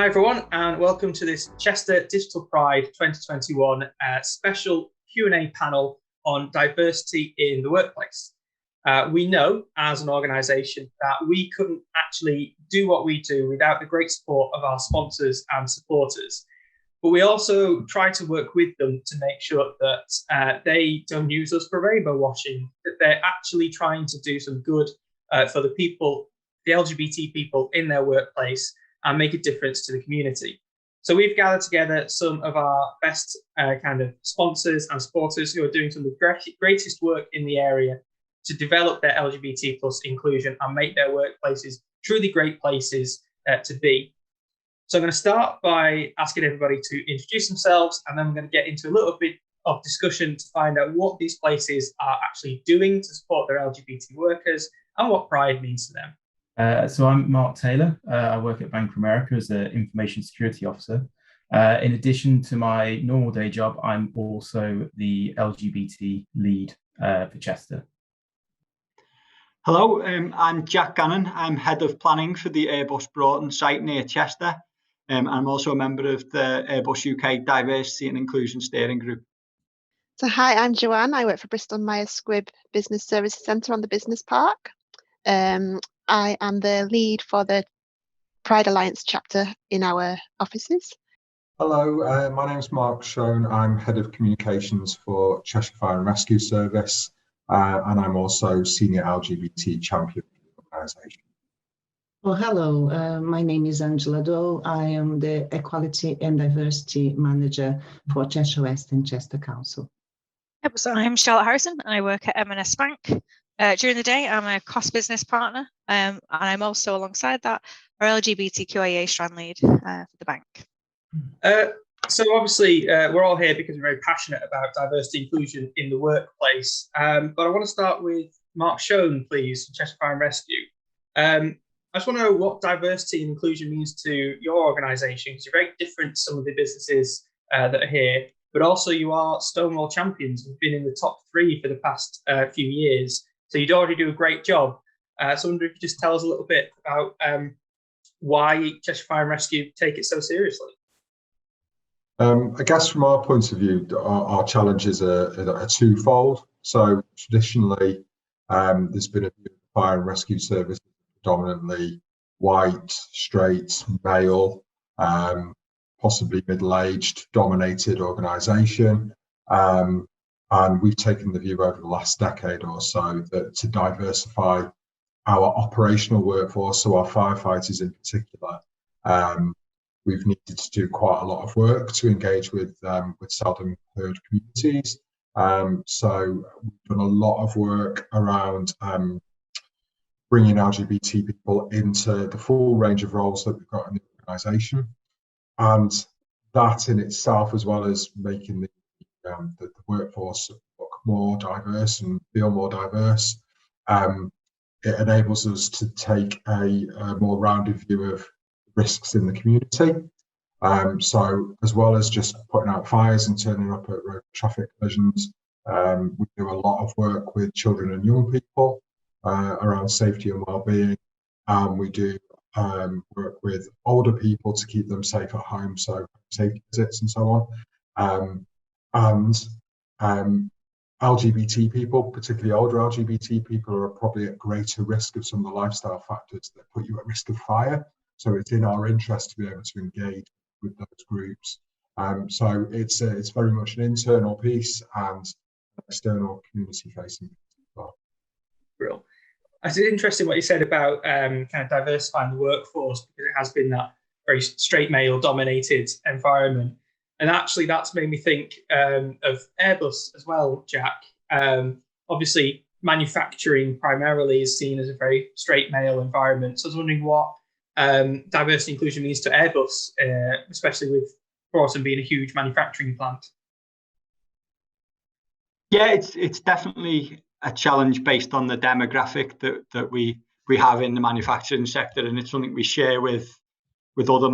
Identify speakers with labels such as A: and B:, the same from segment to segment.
A: Hi everyone, and welcome to this Chester Digital Pride 2021 special Q&A panel on diversity in the workplace. We know as an organisation that we couldn't actually do what we do without the great support of our sponsors and supporters. But we also try to work with them to make sure that they don't use us for rainbow washing, that they're actually trying to do some good for the people, the LGBT people in their workplace, and make a difference to the community. So we've gathered together some of our best kind of sponsors and supporters who are doing some of the greatest work in the area to develop their LGBT plus inclusion and make their workplaces truly great places to be. So I'm going to start by asking everybody to introduce themselves, and then we're going to get into a little bit of discussion to find out what these places are actually doing to support their LGBT workers and what Pride means to them.
B: So I'm Mark Taylor. I work at Bank of America as an information security officer. In addition to my normal day job, I'm also the LGBT lead for Chester.
C: Hello, I'm Jack Gannon. I'm head of planning for the Airbus Broughton site near Chester. I'm also a member of the Airbus UK Diversity and Inclusion Steering Group.
D: So hi, I'm JOANNE. I work for Bristol Squibb Business Services Centre on the Business Park. I am the lead for the Pride Alliance chapter in our offices.
E: Hello, my name is Mark SHONE. I'm Head of Communications for Cheshire Fire and Rescue Service, and I'm also Senior LGBT Champion for the organisation.
F: Well, hello, my name is Angela DOEL. I am the Equality and Diversity Manager for Cheshire West and Chester Council.
G: So I'm Charlotte Harrison and I work at M&S Bank. During the day, I'm a cost business partner, and I'm also, alongside that, our LGBTQIA strand lead for the bank.
A: So obviously, we're all here because we're very passionate about diversity inclusion in the workplace. But I want to start with Mark SHONE, please, from Cheshire Fire and Rescue. I just want to know what diversity and inclusion means to your organisation, because you're very different to some of the businesses that are here, but also you are Stonewall champions. You've been in the top 3 for the past few years. So you'd already do a great job. So I wonder if you could just tell us a little bit about why Cheshire Fire and Rescue take it so seriously.
E: I guess from our point of view, our challenges are twofold. So traditionally, there's been a view of the fire and rescue service predominantly white, straight, male, possibly middle-aged, dominated organisation. And we've taken the view over the last decade or so that to diversify our operational workforce, so our firefighters in particular, we've needed to do quite a lot of work to engage with seldom heard communities. So we've done a lot of work around bringing LGBT people into the full range of roles that we've got in the organisation. And that in itself, as well as making the workforce look more diverse and feel more diverse, it enables us to take a more rounded view of risks in the community. So as well as just putting out fires and turning up at road traffic collisions, we do a lot of work with children and young people around safety and well-being. We do work with older people to keep them safe at home, so safety visits and so on. And LGBT people, particularly older LGBT people, are probably at greater risk of some of the lifestyle factors that put you at risk of fire. So it's in our interest to be able to engage with those groups. So it's very much an internal piece and external community-facing as well.
A: Real. It's interesting what you said about kind of diversifying the workforce, because it has been that very straight male-dominated environment. And actually, that's made me think of Airbus as well, Jack. Obviously, manufacturing primarily is seen as a very straight male environment. So I was wondering what diversity inclusion means to Airbus, especially with Broughton being a huge manufacturing plant.
C: Yeah, it's definitely a challenge based on the demographic that we have in the manufacturing sector, and it's something we share with other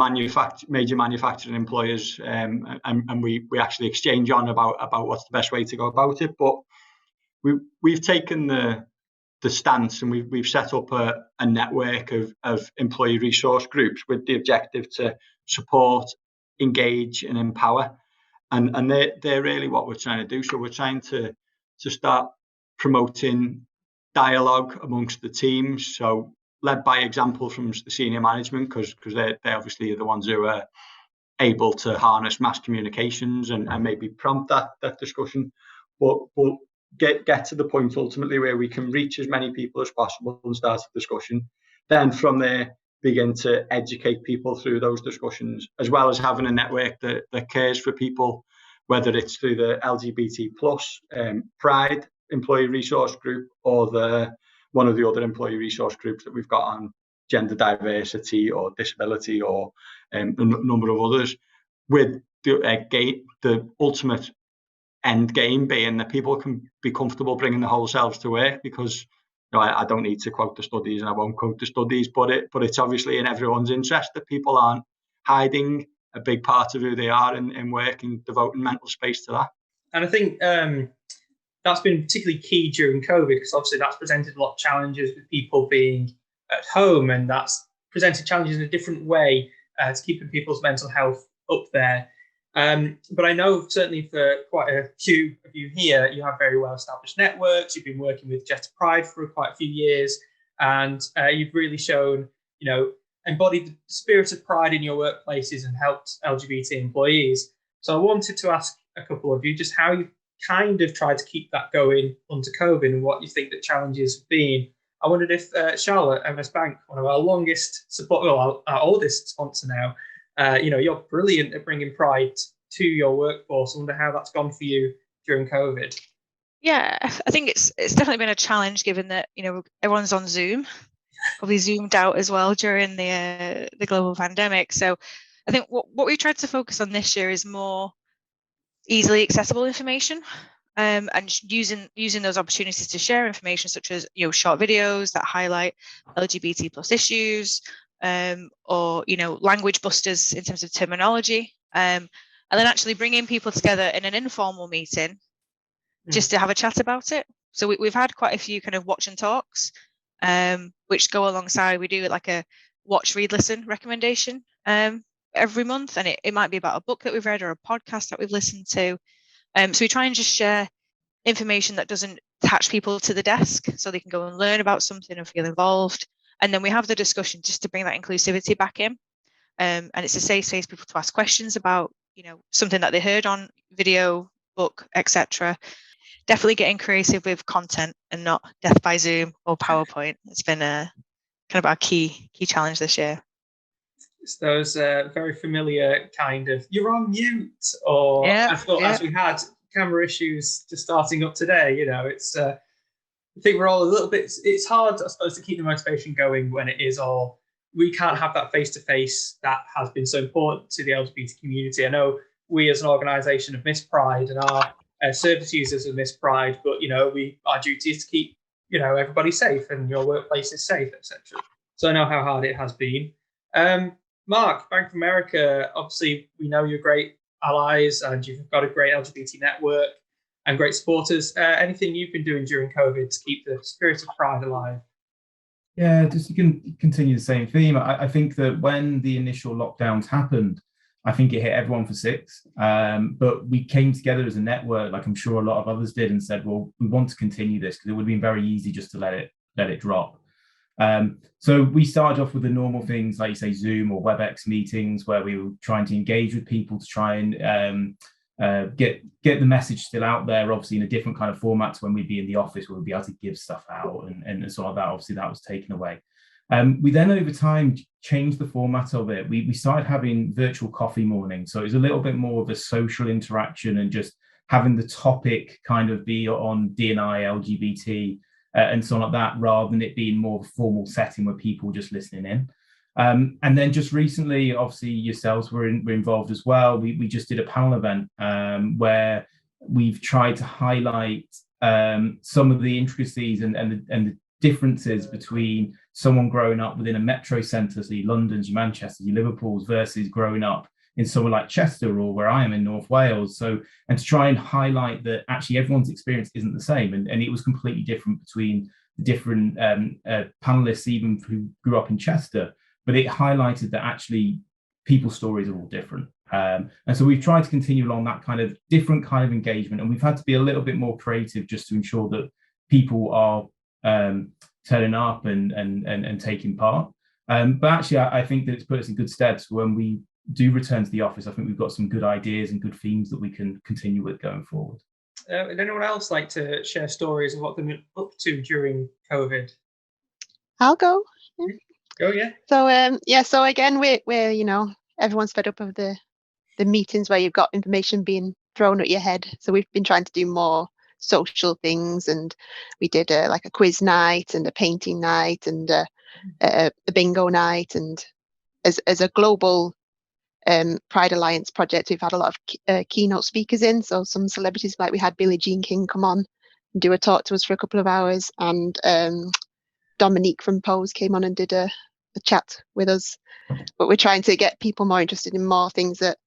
C: major manufacturing employers, and we actually exchange on about what's the best way to go about it. But we've taken the stance, and we've set up a network of employee resource groups with the objective to support, engage, and empower. And they're really what we're trying to do. So we're trying to start promoting dialogue amongst the teams. So led by example from the senior management, because they obviously are the ones who are able to harness mass communications and maybe prompt that discussion. But get to the point ultimately where we can reach as many people as possible and start a discussion. Then from there, begin to educate people through those discussions, as well as having a network that cares for people, whether it's through the LGBT plus Pride employee resource group or one of the other employee resource groups that we've got on gender diversity or disability or a number of others, with the ultimate end game being that people can be comfortable bringing their whole selves to work. Because I don't need to quote the studies, and I won't quote the studies, but it's obviously in everyone's interest that people aren't hiding a big part of who they are in work and devoting mental space to that.
A: And I think that's been particularly key during COVID, because obviously that's presented a lot of challenges with people being at home, and that's presented challenges in a different way to keeping people's mental health up there. But I know certainly for quite a few of you here, you have very well established networks. You've been working with Chester Pride for quite a few years, and you've really shown, embodied the spirit of pride in your workplaces and helped LGBT employees. So I wanted to ask a couple of you just how you kind of tried to keep that going under COVID and what you think the challenges have been. I wondered if Charlotte, MS Bank, one of our longest support, well, our oldest sponsor now, you're brilliant at bringing pride to your workforce. I wonder how that's gone for you during COVID.
G: Yeah, I think it's definitely been a challenge, given that everyone's on Zoom, probably zoomed out as well during the global pandemic. So I think what we tried to focus on this year is more easily accessible information, and using those opportunities to share information, such as short videos that highlight LGBT plus issues, or language busters in terms of terminology, and then actually bringing people together in an informal meeting just to have a chat about it. So we've had quite a few kind of watch and talks, which go alongside. We do like a watch, read, listen recommendation every month, and it might be about a book that we've read or a podcast that we've listened to. So we try and just share information that doesn't attach people to the desk, so they can go and learn about something and feel involved. And then we have the discussion just to bring that inclusivity back in. And it's a safe space for people to ask questions about, something that they heard on video, book, etc. Definitely getting creative with content and not death by Zoom or PowerPoint. It's been a kind of our key challenge this year.
A: It's those very familiar kind of, you're on mute, or as we had camera issues just starting up today, it's I think we're all a little bit, it's hard, I suppose, to keep the motivation going when it is all, we can't have that face-to-face that has been so important to the LGBT community. I know we as an organisation have missed Pride, and our service users have missed Pride, but our duty is to keep everybody safe and your workplace is safe, etc. So I know how hard it has been. Mark, Bank of America, obviously we know you're great allies and you've got a great LGBT network and great supporters. Anything you've been doing during COVID to keep the spirit of pride alive?
B: Yeah, just to continue the same theme. I think that when the initial lockdowns happened, I think it hit everyone for six. But we came together as a network, like I'm sure a lot of others did, and said, well, we want to continue this, because it would have been very easy just to let it drop. So we started off with the normal things, like you say, Zoom or WebEx meetings, where we were trying to engage with people to try and get the message still out there, obviously in a different kind of format to when we'd be in the office, where we'd be able to give stuff out and sort of that. Obviously that was taken away. We then over time changed the format of it. We started having virtual coffee mornings, so it was a little bit more of a social interaction and just having the topic kind of be on D&I, LGBT, and so on like that, rather than it being more of a formal setting where people were just listening in. And then just recently, obviously yourselves were involved as well. We just did a panel event where we've tried to highlight some of the intricacies and the differences between someone growing up within a metro centre, so your London's, your Manchester's, your Liverpool's, versus growing up in somewhere like Chester or where I am in North Wales. So, and to try and highlight that actually everyone's experience isn't the same, and it was completely different between the different panelists, even who grew up in Chester. But it highlighted that actually people's stories are all different. And so we've tried to continue along that kind of different kind of engagement, and we've had to be a little bit more creative just to ensure that people are turning up and taking part. But actually, I think that it's put us in good stead. So when we do return to the office, I think we've got some good ideas and good themes that we can continue with going forward.
A: Would anyone else like to share stories of what they've been up to during COVID?
D: I'll go.
A: Yeah. Go, yeah.
D: So so again, we're you know, everyone's fed up of the meetings where you've got information being thrown at your head. So we've been trying to do more social things, and we did like a quiz night and a painting night and a bingo night. And as a global Pride Alliance project, we've had a lot of keynote speakers in. So some celebrities, like we had Billie Jean King come on and do a talk to us for a couple of hours, and Dominique from Pose came on and did a chat with us. But we're trying to get people more interested in more things that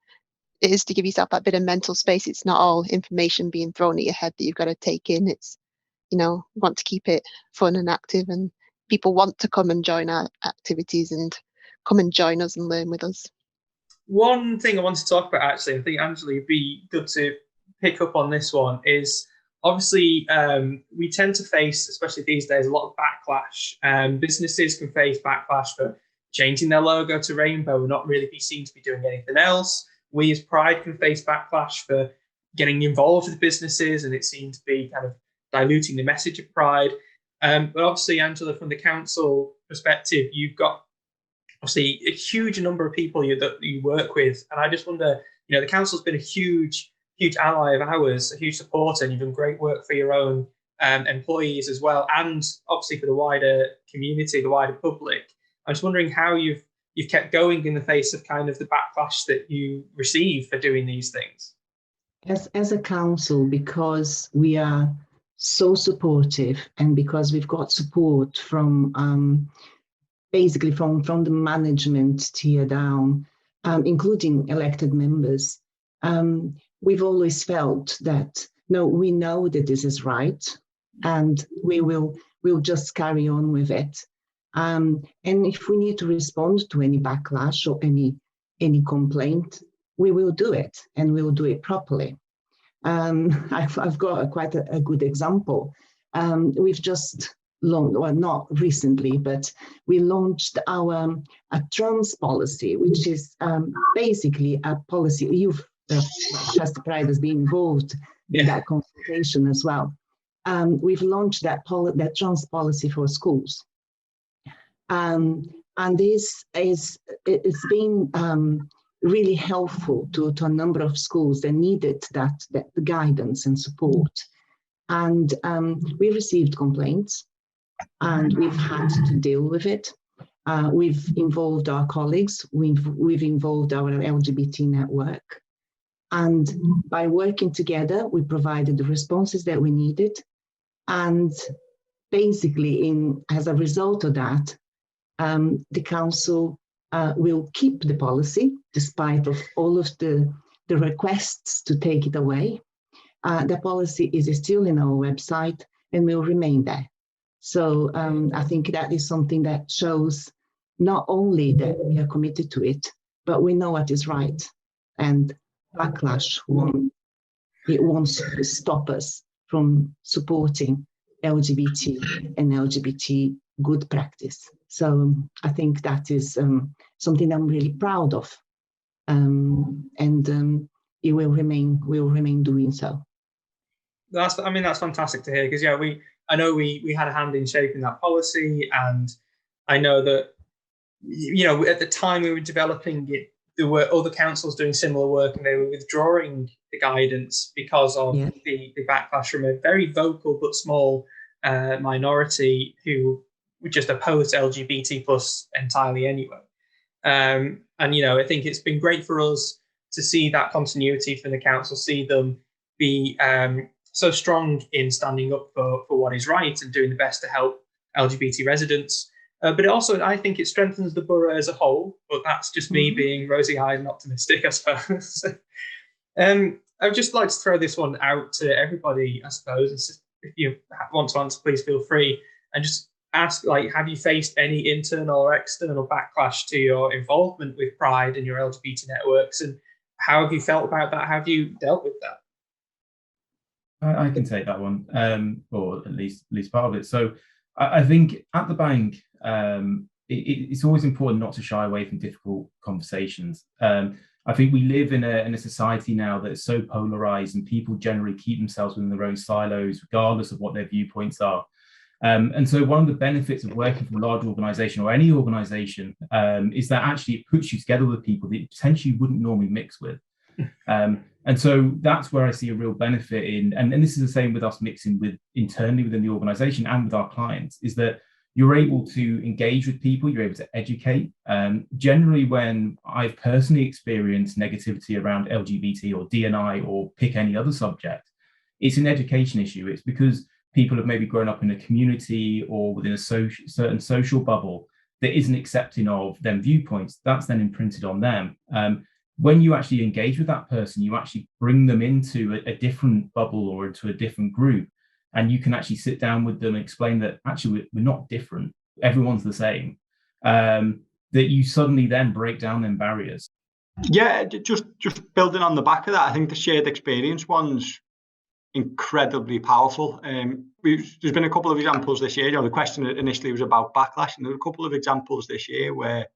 D: it is to give yourself that bit of mental space. It's not all information being thrown at your head that you've got to take in. It's, you know, we want to keep it fun and active, and people want to come and join our activities and come and join us and learn with us.
A: One thing I wanted to talk about, actually, I think, Angela, it'd be good to pick up on this one, is obviously we tend to face, especially these days, a lot of backlash. Businesses can face backlash for changing their logo to rainbow and not really be seen to be doing anything else. We as Pride can face backlash for getting involved with businesses, and it seems to be kind of diluting the message of Pride. But obviously, Angela, from the council perspective, you've got obviously a huge number of people that you work with. And I just wonder, you know, the council's been a huge ally of ours, a huge supporter, and you've done great work for your own employees as well, and obviously for the wider community, the wider public. I'm just wondering how you've kept going in the face of kind of the backlash that you receive for doing these things.
F: As a council, because we are so supportive, and because we've got support from basically from the management tier down, including elected members, we've always felt that, no, we know that this is right, and we'll just carry on with it. And if we need to respond to any backlash or any complaint, we will do it, and we'll do it properly. I've got quite a good example. We've just launched, well, not recently, but we launched our a trans policy, which is basically a policy. Chester Pride has been involved in that consultation as well. We've launched that trans policy for schools. And this it's been really helpful to a number of schools that needed that guidance and support. And we received complaints, and we've had to deal with it. We've involved our colleagues, we've involved our LGBT network. And by working together, we provided the responses that we needed. And basically, as a result of that, the council will keep the policy despite of all of the requests to take it away. The policy is still in our website and will remain there. So I think that is something that shows not only that we are committed to it, but we know what is right. And backlash won't stop us from supporting LGBT and LGBT good practice. So I think that is something I'm really proud of, and it will remain doing so.
A: That's fantastic to hear, because I know we had a hand in shaping that policy, and I know that, you know, at the time we were developing it, there were other councils doing similar work, and they were withdrawing the guidance because of the backlash from a very vocal but small minority who would just oppose LGBT plus entirely anyway. And, you know, I think it's been great for us to see that continuity from the council, see them be so strong in standing up for what is right and doing the best to help LGBT residents. But it also, I think it strengthens the borough as a whole, but that's just me being rosy-eyed and optimistic, I suppose. I'd just like to throw this one out to everybody, I suppose. If you want to answer, please feel free. And just ask, like, have you faced any internal or external backlash to your involvement with Pride and your LGBT networks, and how have you felt about that? How have you dealt with that?
B: I can take that one, or at least part of it. So I think at the bank, it's always important not to shy away from difficult conversations. I think we live in a society now that is so polarized, and people generally keep themselves within their own silos, regardless of what their viewpoints are. And so one of the benefits of working for a large organization or any organization is that actually it puts you together with people that you potentially wouldn't normally mix with. And so that's where I see a real benefit in, and this is the same with us mixing with internally within the organization and with our clients, is that you're able to engage with people, you're able to educate. Generally, when I've personally experienced negativity around LGBT or D&I or pick any other subject, it's an education issue. It's because people have maybe grown up in a community or within a certain social bubble that isn't accepting of them viewpoints. That's then imprinted on them. When you actually engage with that person, you actually bring them into a different bubble or into a different group, and you can actually sit down with them and explain that actually we're not different, everyone's the same, that you suddenly then break down them barriers.
C: Yeah, just building on the back of that, I think the shared experience one's incredibly powerful. There's been a couple of examples this year. The question initially was about backlash, and there were a couple of examples this year where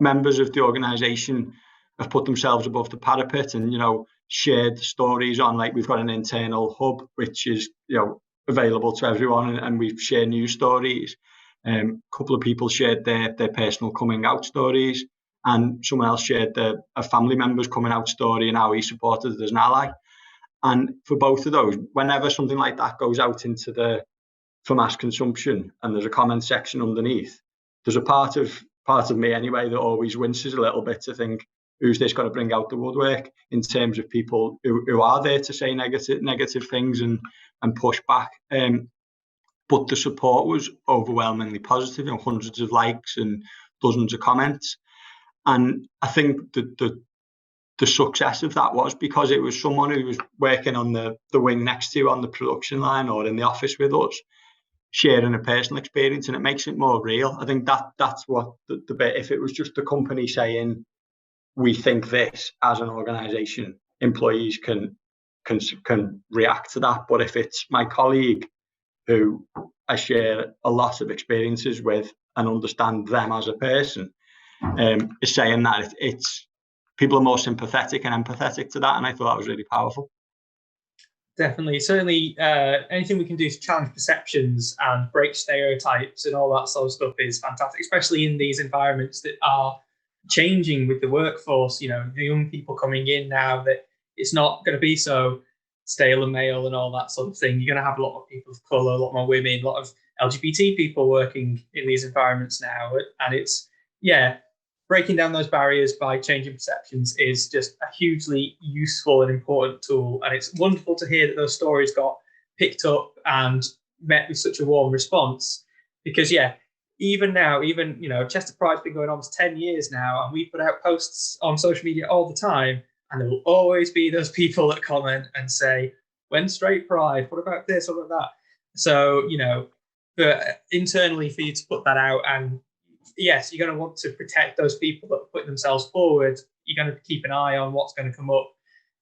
C: members of the organisation have put themselves above the parapet and shared stories on, like, we've got an internal hub which is available to everyone, and we've shared news stories. A couple of people shared their personal coming out stories, and someone else shared a family member's coming out story and how he supported it as an ally. And for both of those, whenever something like that goes out for mass consumption and there's a comment section underneath, there's a part of me anyway that always winces a little bit to think, who's this going to bring out the woodwork in terms of people who are there to say negative things and push back. But the support was overwhelmingly positive, hundreds of likes and dozens of comments. And I think the success of that was because it was someone who was working on the wing next to you on the production line or in the office with us, sharing a personal experience, and it makes it more real. I think that's what the bit. If it was just the company saying, we think this as an organisation, employees can react to that. But if it's my colleague who I share a lot of experiences with and understand them as a person, is saying that, it's people are more sympathetic and empathetic to that, and I thought that was really powerful.
A: Definitely. Certainly, anything we can do to challenge perceptions and break stereotypes and all that sort of stuff is fantastic, especially in these environments that are changing with the workforce. The young people coming in now, that it's not going to be so stale and male and all that sort of thing. You're going to have a lot of people of colour, a lot more women, a lot of LGBT people working in these environments now. And it's, breaking down those barriers by changing perceptions is just a hugely useful and important tool. And it's wonderful to hear that those stories got picked up and met with such a warm response. Because, even now, Chester Pride's been going on for 10 years now, and we put out posts on social media all the time, and there will always be those people that comment and say, when straight pride, what about this, what about that? So, but internally for you to put that out, and yes, you're going to want to protect those people that put themselves forward. You're going to keep an eye on what's going to come up,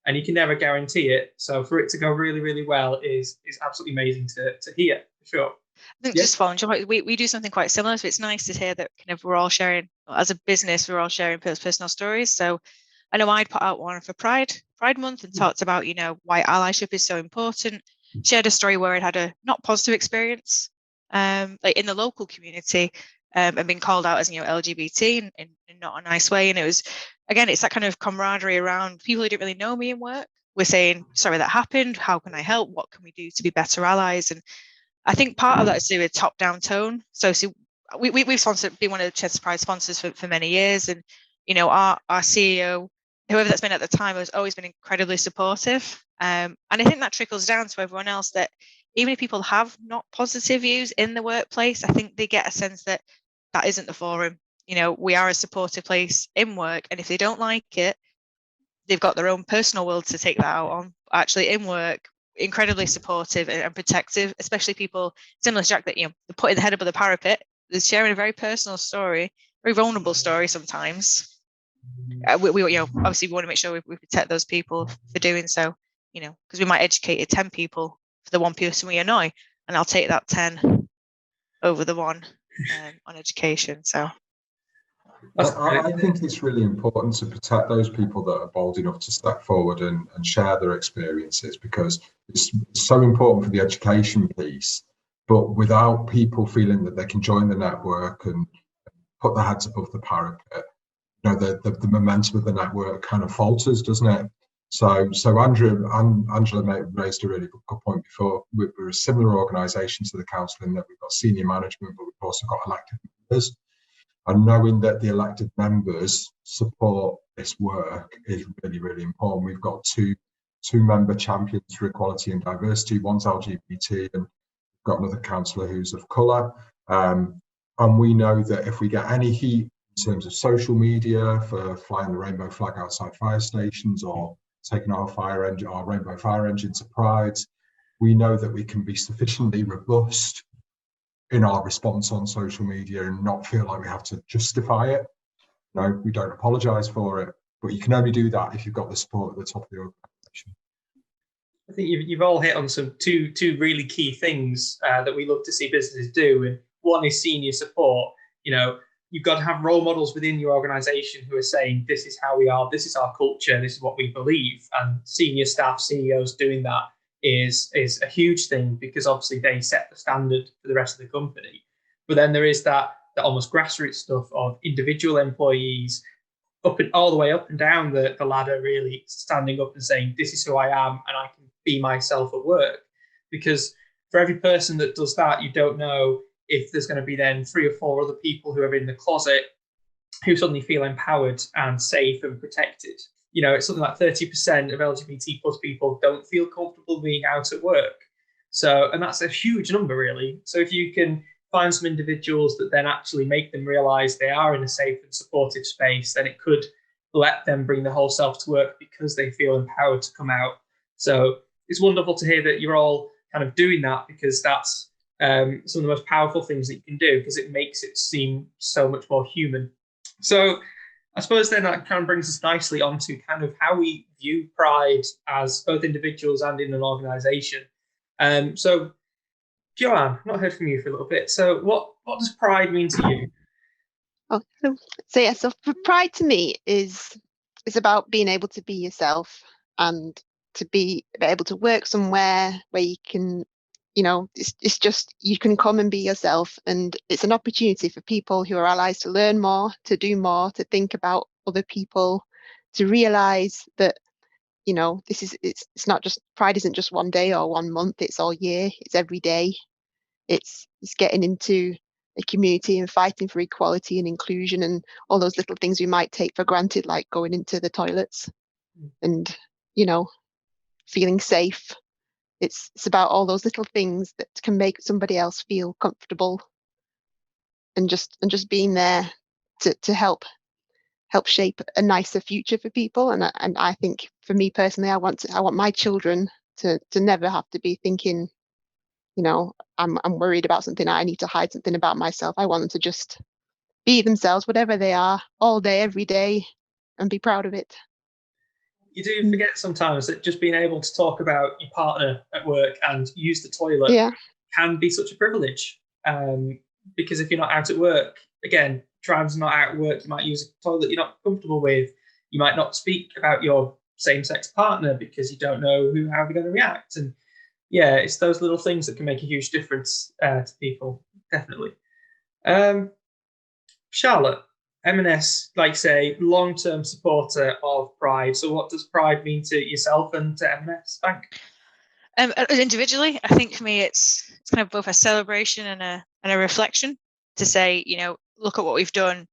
A: and you can never guarantee it. So for it to go really, really well is absolutely amazing to hear, for sure.
G: I think just following, we do something quite similar. So it's nice to hear that kind of we're all sharing, as a business, we're all sharing personal stories. So I know I'd put out one for Pride Month and talked about, why allyship is so important. Shared a story where I'd had a not positive experience, like in the local community, and being called out as LGBT in not a nice way. And it was, again, it's that kind of camaraderie around people who didn't really know me in work. We're saying, sorry that happened. How can I help? What can we do to be better allies? And I think part of that is to do with top-down tone. So we've sponsored, been one of the Chester Pride sponsors for many years, and our CEO, whoever that's been at the time, has always been incredibly supportive. And I think that trickles down to everyone else, that even if people have not positive views in the workplace, I think they get a sense that isn't the forum. We are a supportive place in work, and if they don't like it, they've got their own personal world to take that out on. Actually, in work, incredibly supportive and protective, especially people similar to Jack that, they're putting the head above the parapet. They're sharing a very personal story, very vulnerable story sometimes. We obviously we want to make sure we protect those people for doing so, because we might educate 10 people for the one person we annoy, and I'll take that 10 over the one on education. So
E: I think it's really important to protect those people that are bold enough to step forward and share their experiences, because it's so important for the education piece. But without people feeling that they can join the network and put their heads above the parapet, the momentum of the network kind of falters, doesn't it? So Angela raised a really good point before. We're a similar organisation to the council in that we've got senior management, but we've also got elected members. And knowing that the elected members support this work is really, really important. We've got two member champions for equality and diversity. One's LGBT, and we've got another councillor who's of colour. And we know that if we get any heat in terms of social media for flying the rainbow flag outside fire stations or taking our rainbow fire engine to Pride, we know that we can be sufficiently robust in our response on social media and not feel like we have to justify it. No, we don't apologise for it, but you can only do that if you've got the support at the top of the organisation.
A: I think you've all hit on some two really key things that we love to see businesses do. And one is senior support. You've got to have role models within your organisation who are saying, this is how we are, this is our culture, this is what we believe. And senior staff, CEOs doing that is a huge thing, because obviously they set the standard for the rest of the company. But then there is that almost grassroots stuff of individual employees all the way up and down the ladder, really standing up and saying, this is who I am and I can be myself at work. Because for every person that does that, you don't know if there's going to be then 3 or 4 other people who are in the closet who suddenly feel empowered and safe and protected. It's something like 30% of LGBT plus people don't feel comfortable being out at work. And that's a huge number, really. So if you can find some individuals that then actually make them realise they are in a safe and supportive space, then it could let them bring their whole self to work because they feel empowered to come out. So it's wonderful to hear that you're all kind of doing that, because that's some of the most powerful things that you can do, because it makes it seem so much more human. So I suppose then that kind of brings us nicely onto kind of how we view Pride as both individuals and in an organisation. So, Joanne, I've not heard from you for a little bit. So what does Pride mean to you?
D: So Pride to me is about being able to be yourself, and to be able to work somewhere where you can, it's just, you can come and be yourself, and it's an opportunity for people who are allies to learn more, to do more, to think about other people, to realise that, it's not just, Pride isn't just one day or 1 month, it's all year, it's every day. It's getting into a community and fighting for equality and inclusion and all those little things we might take for granted, like going into the toilets and, feeling safe. It's about all those little things that can make somebody else feel comfortable, and just being there to help shape a nicer future for people. And I think for me personally, I want my children to never have to be thinking, I'm worried about something, I need to hide something about myself. I want them to just be themselves, whatever they are, all day, every day, and be proud of it.
A: You do forget sometimes that just being able to talk about your partner at work and use the toilet can be such a privilege. Because if you're not out at work, again, trans not out at work, you might use a toilet you're not comfortable with. You might not speak about your same-sex partner because you don't know how they're going to react. And yeah, it's those little things that can make a huge difference to people, definitely. Charlotte, M&S, like say, long-term supporter of Pride. So what does Pride mean to yourself and to M&S Bank?
G: Individually, I think for me, it's kind of both a celebration and a reflection to say, look at what we've done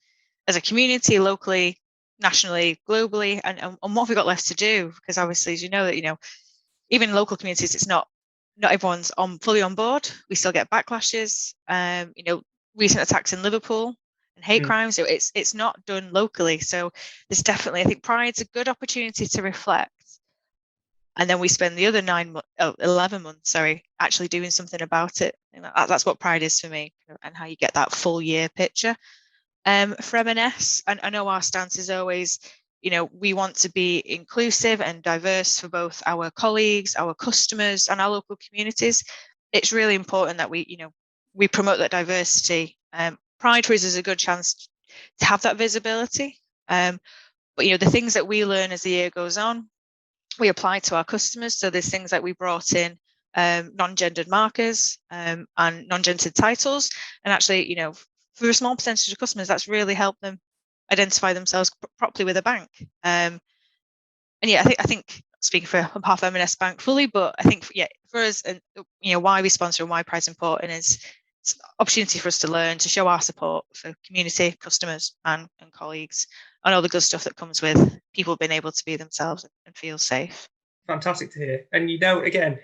G: as a community, locally, nationally, globally, and what have we got left to do? Because obviously, as you know, that even local communities, it's not everyone's fully on board. We still get backlashes. Recent attacks in Liverpool and hate crimes. So it's not done locally. So there's definitely, I think Pride's a good opportunity to reflect and then we spend the other 11 months, actually doing something about it. And that's what Pride is for me, and how you get that full year picture. For M&S, and I know our stance is always, we want to be inclusive and diverse for both our colleagues, our customers, and our local communities. It's really important that we promote that diversity. Pride for us is a good chance to have that visibility. But the things that we learn as the year goes on, we apply to our customers. So there's things like we brought in non-gendered markers and non-gendered titles, and actually, for a small percentage of customers, that's really helped them identify themselves properly with a bank. And yeah, I think speaking for half M&S Bank fully, but I think for us, and why we sponsor and why Pride's important is it's an opportunity for us to learn, to show our support for community, customers, and colleagues, and all the good stuff that comes with people being able to be themselves and feel safe.
A: Fantastic to hear. And again,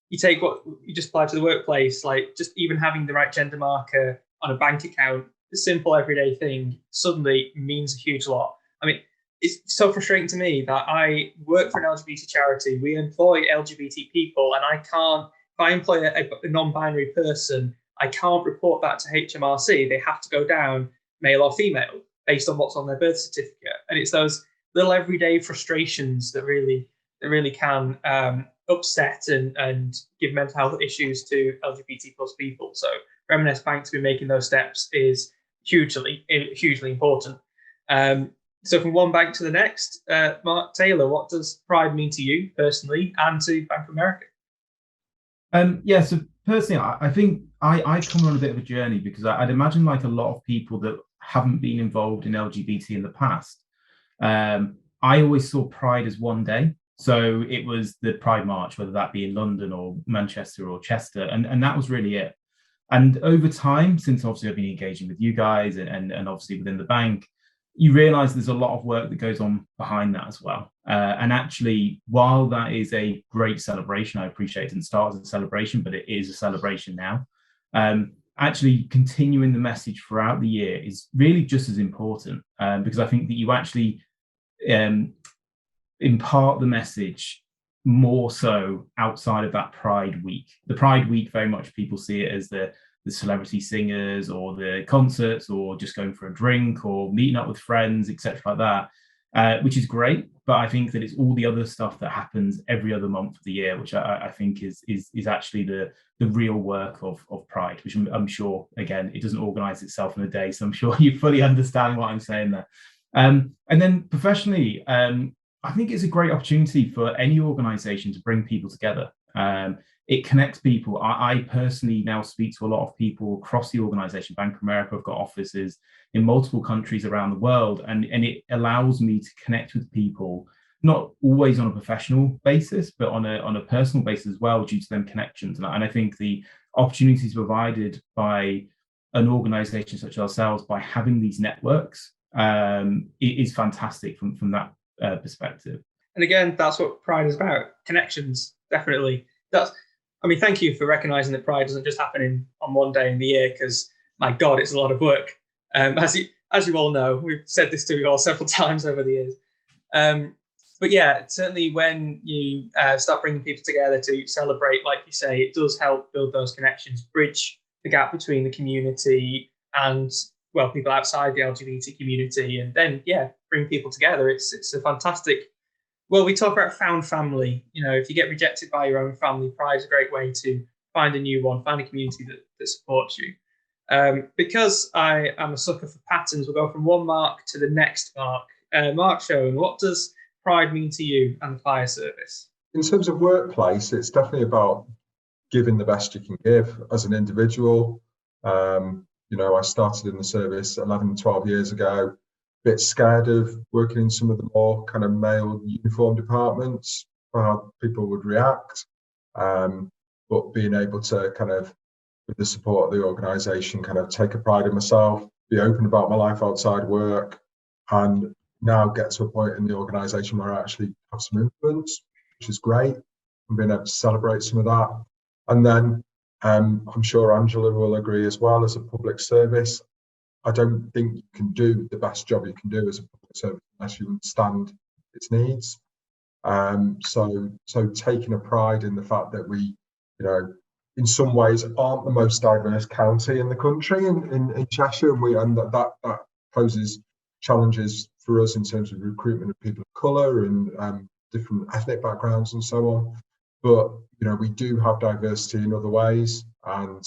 A: you take what you just apply to the workplace, like just even having the right gender marker on a bank account, a simple everyday thing, suddenly means a huge lot. I mean, it's so frustrating to me that I work for an LGBT charity. We employ LGBT people, and if I employ a non-binary person, I can't report that to HMRC. They have to go down male or female based on what's on their birth certificate. And it's those little everyday frustrations that really can upset and give mental health issues to LGBT plus people. So for M&S Bank to be making those steps is hugely important. So from one bank to the next, Mark Taylor, what does Pride mean to you personally and to Bank of America?
B: So personally, I think I come on a bit of a journey, because I'd imagine, like a lot of people that haven't been involved in LGBT in the past, I always saw Pride as one day. So it was the Pride March, whether that be in London or Manchester or Chester, and that was really it. And over time, since obviously I've been engaging with you guys and obviously within the bank, you realize there's a lot of work that goes on behind that as well. And actually, while that is a great celebration, I appreciate it and start as a celebration, but it is a celebration now. Actually continuing the message throughout the year is really just as important, because I think that you actually impart the message more so outside of that Pride Week. The Pride Week, very much people see it as the celebrity singers or the concerts or just going for a drink or meeting up with friends, etc. like that, which is great. But I think that it's all the other stuff that happens every other month of the year, which I think is actually the real work of Pride, which I'm sure, again, it doesn't organize itself in a day. So I'm sure you fully understand what I'm saying there. And then professionally, I think it's a great opportunity for any organization to bring people together. It connects people. I personally now speak to a lot of people across the organization. Bank of America have got offices in multiple countries around the world, and it allows me to connect with people, not always on a professional basis, but on a personal basis as well, due to them connections. And I think the opportunities provided by an organization such as ourselves by having these networks is fantastic from that perspective.
A: And again, that's what Pride is about. Connections, definitely. Thank you for recognizing that Pride doesn't just happen on one day in the year, because my God, it's a lot of work. As you all know, we've said this to you all several times over the years. But yeah, certainly when you start bringing people together to celebrate, like you say, it does help build those connections, bridge the gap between the community and, well, people outside the LGBT community, and then, bring people together. It's a fantastic. Well, we talk about found family. If you get rejected by your own family, Pride is a great way to find a new one, find a community that supports you. Because I am a sucker for patterns, we'll go from one mark to the next mark. Mark Schoen, what does Pride mean to you and the fire service?
E: In terms of workplace, it's definitely about giving the best you can give as an individual. I started in the service 11, 12 years ago. Bit scared of working in some of the more kind of male uniform departments, how people would react. But being able to kind of, with the support of the organisation, kind of take a pride in myself, be open about my life outside work, and now get to a point in the organisation where I actually have some influence, which is great, and being able to celebrate some of that. And then I'm sure Angela will agree as well, as a public service, I don't think you can do the best job you can do as a public service unless you understand its needs. So taking a pride in the fact that we, in some ways aren't the most diverse county in the country in Cheshire, and that poses challenges for us in terms of recruitment of people of colour and different ethnic backgrounds and so on. But we do have diversity in other ways, and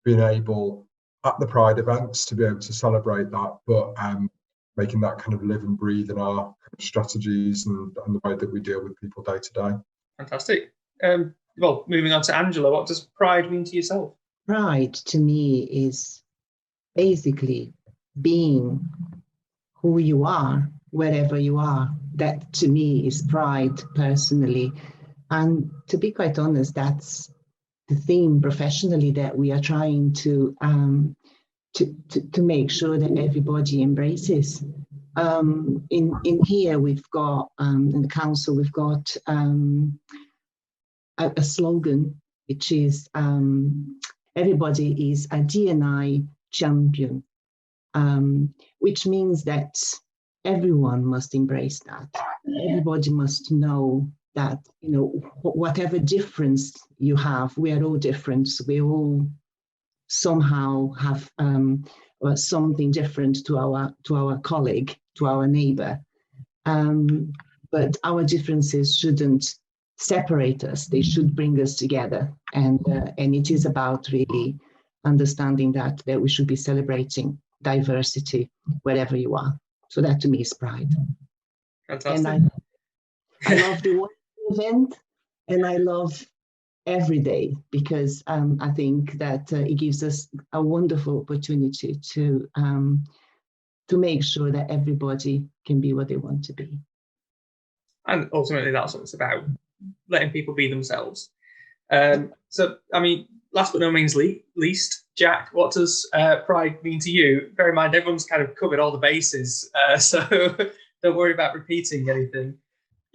E: being able at the Pride events to be able to celebrate that, but making that kind of live and breathe in our kind of strategies and the way that we deal with people day to day.
A: Fantastic. Well, moving on to Angela, what does pride mean to yourself?
F: Pride to me is basically being who you are, wherever you are. That to me is pride personally. And to be quite honest, that's the theme professionally that we are trying to make sure that everybody embraces. In here, we've got, in the council, we've got a slogan, which is everybody is a D&I champion, which means that everyone must embrace that. Everybody must know that, whatever difference you have, we are all different. We all somehow have something different to our colleague, to our neighbour. But our differences shouldn't separate us. They should bring us together. And it is about really understanding that we should be celebrating diversity wherever you are. So that to me is pride.
A: Fantastic.
F: And I love the event, and I love every day, because I think that it gives us a wonderful opportunity to make sure that everybody can be what they want to be.
A: And ultimately, that's what it's about, letting people be themselves. So, I mean, last but no means least, Jack, what does pride mean to you? Bear in mind, everyone's kind of covered all the bases, so don't worry about repeating anything.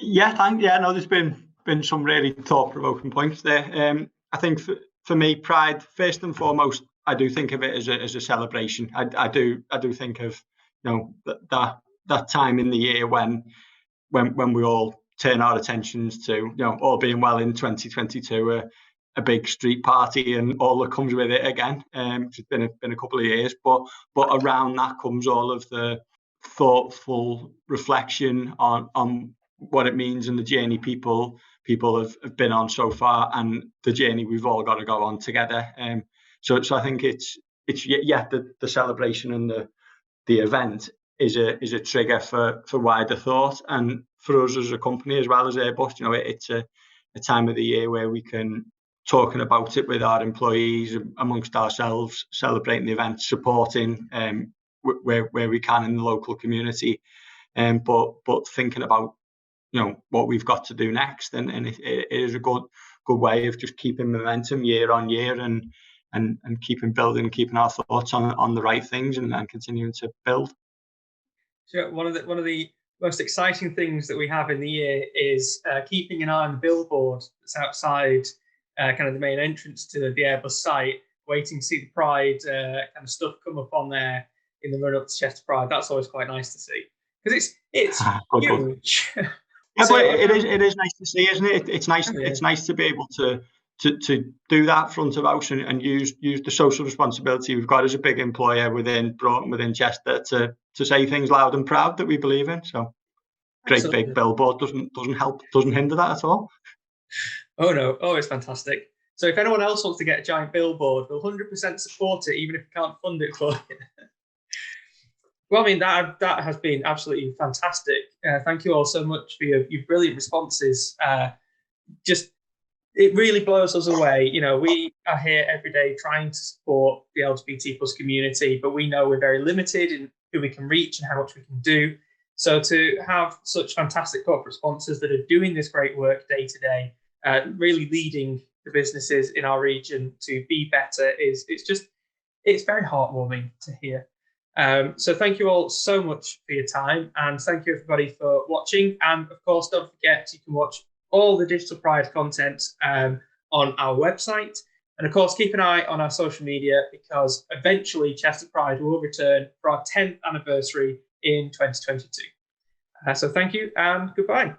C: No, there's been some really thought-provoking points there. I think for me, pride, first and foremost, I do think of it as a celebration. I do think of that time in the year when we all turn our attentions to all being well in 2022, a big street party and all that comes with it again. It's been a couple of years, but around that comes all of the thoughtful reflection on what it means and the journey people have been on so far, and the journey we've all got to go on together. So I think it's the celebration and the event is a trigger for wider thought, and for us as a company as well as Airbus, it's a time of the year where we can talking about it with our employees, amongst ourselves, celebrating the event, supporting where we can in the local community, but thinking about what we've got to do next, and it is a good way of just keeping momentum year on year and keeping building, keeping our thoughts on the right things and continuing to build.
A: So one of the most exciting things that we have in the year is keeping an eye on the billboard that's outside kind of the main entrance to the Airbus site, waiting to see the Pride kind of stuff come up on there in the run up to Chester Pride. That's always quite nice to see, because it's huge.
C: Yeah, so, but it is nice to see, isn't it? It's nice. Yeah. It's nice to be able to do that front of house and use the social responsibility we've got as a big employer within Broughton, within Chester, to say things loud and proud that we believe in. So great. Absolutely. Big billboard doesn't hinder that at all.
A: Oh no, it's fantastic. So if anyone else wants to get a giant billboard, we'll 100% support it, even if we can't fund it for you. Well, I mean, that has been absolutely fantastic. Thank you all so much for your brilliant responses. It really blows us away. We are here every day trying to support the LGBT+ community, but we know we're very limited in who we can reach and how much we can do. So to have such fantastic corporate sponsors that are doing this great work day to day, really leading the businesses in our region to be better, it's very heartwarming to hear. So thank you all so much for your time, and thank you everybody for watching. And of course, don't forget you can watch all the Digital Pride content on our website, and of course keep an eye on our social media, because eventually Chester Pride will return for our 10th anniversary in 2022. So thank you and goodbye.